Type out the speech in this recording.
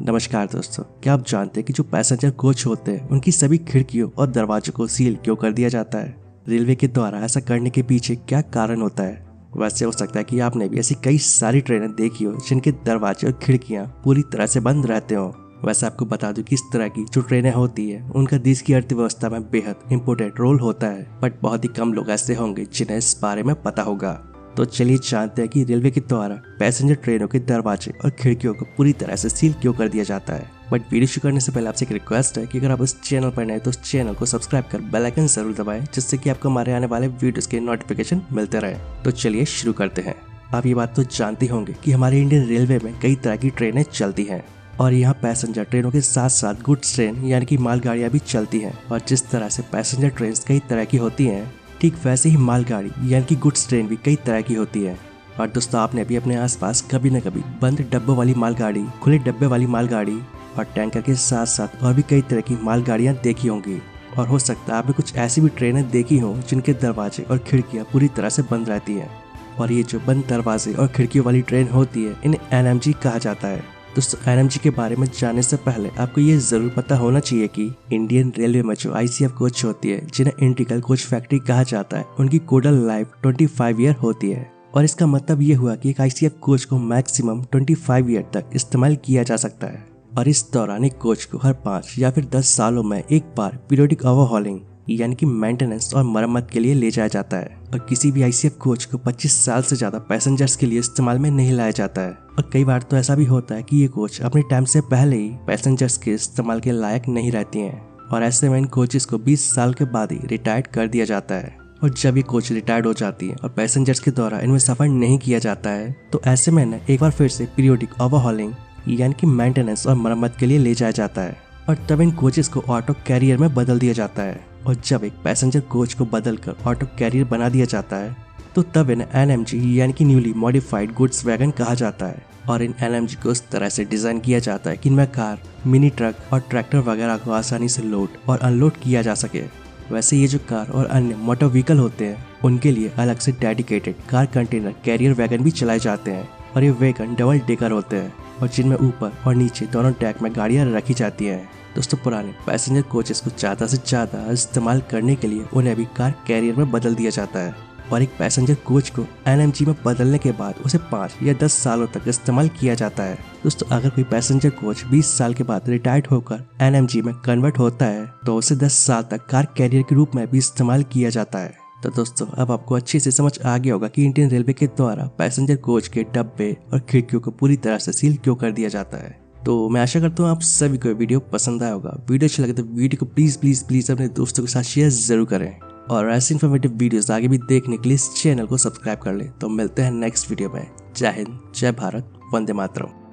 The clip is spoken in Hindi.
नमस्कार दोस्तों, क्या आप जानते हैं कि जो पैसेंजर कोच होते हैं उनकी सभी खिड़कियों और दरवाजों को सील क्यों कर दिया जाता है? रेलवे के द्वारा ऐसा करने के पीछे क्या कारण होता है? वैसे हो सकता है कि आपने भी ऐसी कई सारी ट्रेनें देखी हो जिनके दरवाजे और खिड़कियां पूरी तरह से बंद रहते हो। वैसे आपको बता दूं कि इस तरह की जो ट्रेनें होती है उनका देश की अर्थव्यवस्था में बेहद इंपॉर्टेंट रोल होता है, बट बहुत ही कम लोग ऐसे होंगे जिन्हें इस बारे में पता होगा। तो चलिए जानते हैं कि रेलवे के द्वारा पैसेंजर ट्रेनों के दरवाजे और खिड़कियों को पूरी तरह से सील क्यों कर दिया जाता है। बट वीडियो शुरू करने से पहले आपसे एक रिक्वेस्ट है कि अगर आप इस चैनल पर नए तो इस चैनल को सब्सक्राइब कर बेल आइकन जरूर दबाएं, जिससे कि आपको हमारे आने वाले वीडियोस के नोटिफिकेशन मिलते रहे। तो चलिए शुरू करते हैं। आप ये बात तो जानते होंगे कि हमारे इंडियन रेलवे में कई तरह की ट्रेनें चलती हैं और यहाँ पैसेंजर ट्रेनों के साथ साथ गुड्स ट्रेन यानी कि मालगाड़ियाँ भी चलती हैं। और जिस तरह से पैसेंजर ट्रेन कई तरह की होती हैं, ठीक वैसे ही मालगाड़ी यानी कि गुड्स ट्रेन भी कई तरह की होती है। और दोस्तों, आपने भी अपने आसपास कभी न कभी बंद डब्बों वाली मालगाड़ी, खुले डब्बे वाली मालगाड़ी और टैंकर के साथ साथ और भी कई तरह की मालगाड़ियाँ देखी होंगी। और हो सकता है आपने कुछ ऐसी भी ट्रेनें देखी हों जिनके दरवाजे और खिड़कियाँ पूरी तरह से बंद रहती हैं। और ये जो बंद दरवाजे और खिड़कियों वाली ट्रेन होती है, इन्हें NMG कहा जाता है। दोस्तों, NMG के बारे में जानने से पहले आपको ये जरूर पता होना चाहिए कि इंडियन रेलवे में जो ICF कोच होती है, जिन्हें इंटीग्रल कोच फैक्ट्री कहा जाता है, उनकी कोडल लाइफ 25 ईयर होती है। और इसका मतलब ये हुआ कि एक ICF कोच को मैक्सिमम 25 ईयर तक इस्तेमाल किया जा सकता है। और इस दौरान एक कोच को हर 5 या फिर 10 सालों में एक बार पीरियोडिक ओवरहॉलिंग यानी कि मेंटेनेंस और मरम्मत के लिए ले जाया जाता है। और किसी भी ICF कोच को 25 साल से ज्यादा पैसेंजर्स के लिए इस्तेमाल में नहीं लाया जाता है। और कई बार तो ऐसा भी होता है कि ये कोच अपने टाइम से पहले ही पैसेंजर्स के इस्तेमाल के लायक नहीं रहती हैं। और ऐसे में इन कोचेस को 20 साल के बाद ही रिटायर्ड कर दिया जाता है। और जब ये कोच रिटायर्ड हो जाती है और पैसेंजर्स के द्वारा इनमें सफर नहीं किया जाता है, तो ऐसे में न एक बार फिर से पीरियोडिक ओवरहॉलिंग यानी कि मेंटेनेंस और मरम्मत के लिए ले जाया जाता है। और तब इन कोचेस को ऑटो कैरियर में बदल दिया जाता है। और जब एक पैसेंजर कोच को बदलकर ऑटो कैरियर बना दिया जाता है, तो तब इन्हें NMG यानी कि न्यूली मॉडिफाइड गुड्स वैगन कहा जाता है। और इन NMG को उस तरह से डिजाइन किया जाता है कि इनमें कार, मिनी ट्रक और ट्रैक्टर वगैरह को आसानी से लोड और अनलोड किया जा सके। वैसे ये जो कार और अन्य मोटर व्हीकल होते हैं, उनके लिए अलग से dedicated car container carrier wagon भी चलाए जाते हैं। और ये वैगन डबल डेकर होते हैं और जिनमें ऊपर और नीचे दोनों ट्रैक में गाड़ियाँ रखी जाती हैं। दोस्तों, पुराने पैसेंजर कोचेस को ज़्यादा से ज़्यादा इस्तेमाल करने के लिए उन्हें भी कार कैरियर में बदल दिया जाता है। और एक पैसेंजर कोच को NMG में बदलने के बाद उसे 5 या 10 सालों तक इस्तेमाल किया जाता है। दोस्तों, अगर कोई पैसेंजर कोच 20 साल के बाद रिटायर्ड होकर NMG में कन्वर्ट होता है, तो उसे 10 साल तक कार कैरियर के रूप में भी इस्तेमाल किया जाता है। तो दोस्तों, अब आपको अच्छे से समझ आ गया होगा कि इंडियन रेलवे के द्वारा पैसेंजर कोच के डब्बे और खिड़कियों को पूरी तरह से सील क्यों कर दिया जाता है। तो मैं आशा करता हूँ आप सभी को वीडियो पसंद आया होगा। वीडियो अच्छा लगे तो वीडियो को प्लीज अपने दोस्तों के साथ शेयर जरूर करें। और ऐसे इन्फॉर्मेटिव वीडियोस आगे भी देखने के लिए इस चैनल को सब्सक्राइब कर लें। तो मिलते हैं नेक्स्ट वीडियो में। जय हिंद, जय भारत, वंदे मातरम।